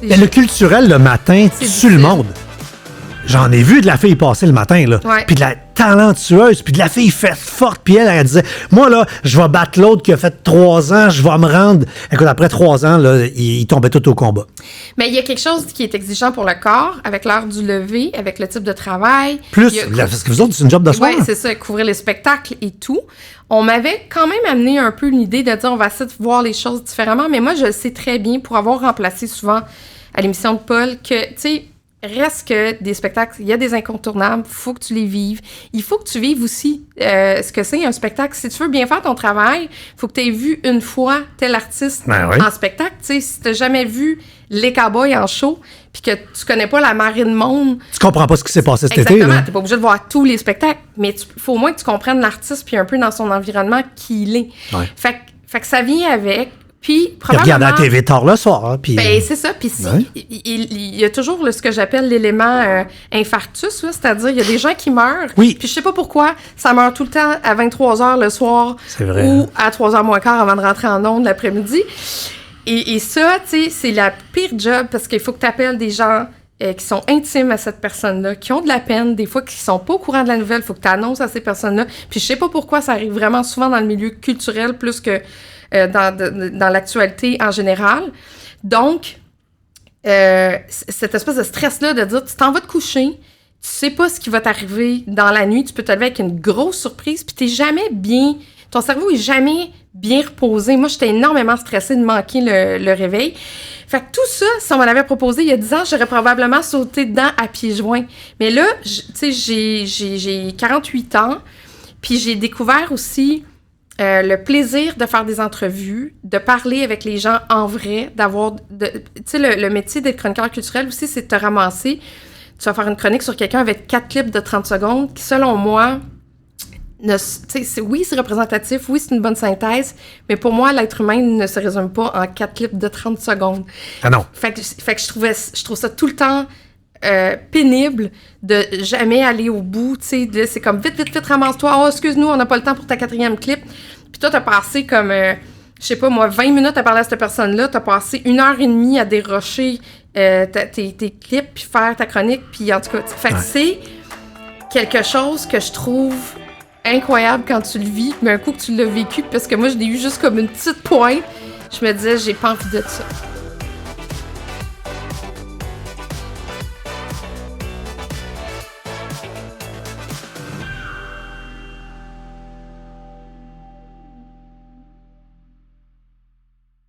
Mais le culturel, le matin, tue le monde. J'en ai vu de la fille passer le matin, là. Ouais. Puis de la talentueuse, puis de la fille faite forte. Puis elle disait, moi, là, je vais battre l'autre qui a fait 3 ans, je vais me rendre. Écoute, après 3 ans, là, il tombait tout au combat. Mais il y a quelque chose qui est exigeant pour le corps, avec l'heure du lever, avec le type de travail. Plus, parce que vous autres, c'est une job de soir. Oui, c'est ça, couvrir les spectacles et tout. On m'avait quand même amené un peu l'idée de dire, on va essayer de voir les choses différemment. Mais moi, je le sais très bien, pour avoir remplacé souvent à l'émission de Paul, que, tu sais, reste que des spectacles, il y a des incontournables, il faut que tu les vives. Il faut que tu vives aussi ce que c'est un spectacle. Si tu veux bien faire ton travail, il faut que tu aies vu une fois tel artiste en spectacle. Tu sais, si tu n'as jamais vu les Cowboys en show, puis que tu connais pas la marée de monde... Tu comprends pas ce qui s'est passé cet été. Exactement, t'es pas obligé de voir tous les spectacles, mais il faut au moins que tu comprennes l'artiste, puis un peu dans son environnement qui il est. Ouais. Fait que ça vient avec... Puis, probablement... Regarde la TV tard le soir. Hein, puis... Ben, c'est ça. Puis, il y a toujours ce que j'appelle l'élément infarctus, là, c'est-à-dire, il y a des gens qui meurent. Oui. Puis, je sais pas pourquoi, ça meurt tout le temps à 23h le soir. C'est vrai. Ou à 3h moins quart avant de rentrer en ondes l'après-midi. Et ça, tu sais, c'est la pire job parce qu'il faut que tu appelles des gens qui sont intimes à cette personne-là, qui ont de la peine, des fois qui sont pas au courant de la nouvelle, il faut que tu annonces à ces personnes-là. Puis, je sais pas pourquoi ça arrive vraiment souvent dans le milieu culturel plus que dans l'actualité en général. Donc, cette espèce de stress-là de dire, tu t'en vas te coucher, tu sais pas ce qui va t'arriver dans la nuit, tu peux te lever avec une grosse surprise, puis t'es jamais bien... Ton cerveau est jamais bien reposé. Moi, j'étais énormément stressée de manquer le réveil. Fait que tout ça, si on m'en avait proposé il y a 10 ans, j'aurais probablement sauté dedans à pieds joints. Mais là, tu sais, j'ai 48 ans, puis j'ai découvert aussi... le plaisir de faire des entrevues, de parler avec les gens en vrai, d'avoir... Tu sais, le métier d'être chroniqueur culturel aussi, c'est de te ramasser. Tu vas faire une chronique sur quelqu'un avec 4 clips de 30 secondes qui, selon moi, oui, c'est représentatif, oui, c'est une bonne synthèse, mais pour moi, l'être humain ne se résume pas en 4 clips de 30 secondes. Ah non. Fait que je trouve ça tout le temps... pénible de jamais aller au bout, tu sais, c'est comme vite, ramasse-toi, oh, excuse-nous, on n'a pas le temps pour ta 4e clip. Puis toi, t'as passé comme, je sais pas moi, 20 minutes à parler à cette personne-là, t'as passé 1h30 à dérocher tes clips, puis faire ta chronique, puis en tout cas, fait que c'est quelque chose que je trouve incroyable quand tu le vis, mais un coup que tu l'as vécu, parce que moi, je l'ai eu juste comme une petite pointe, je me disais, j'ai pas envie de ça.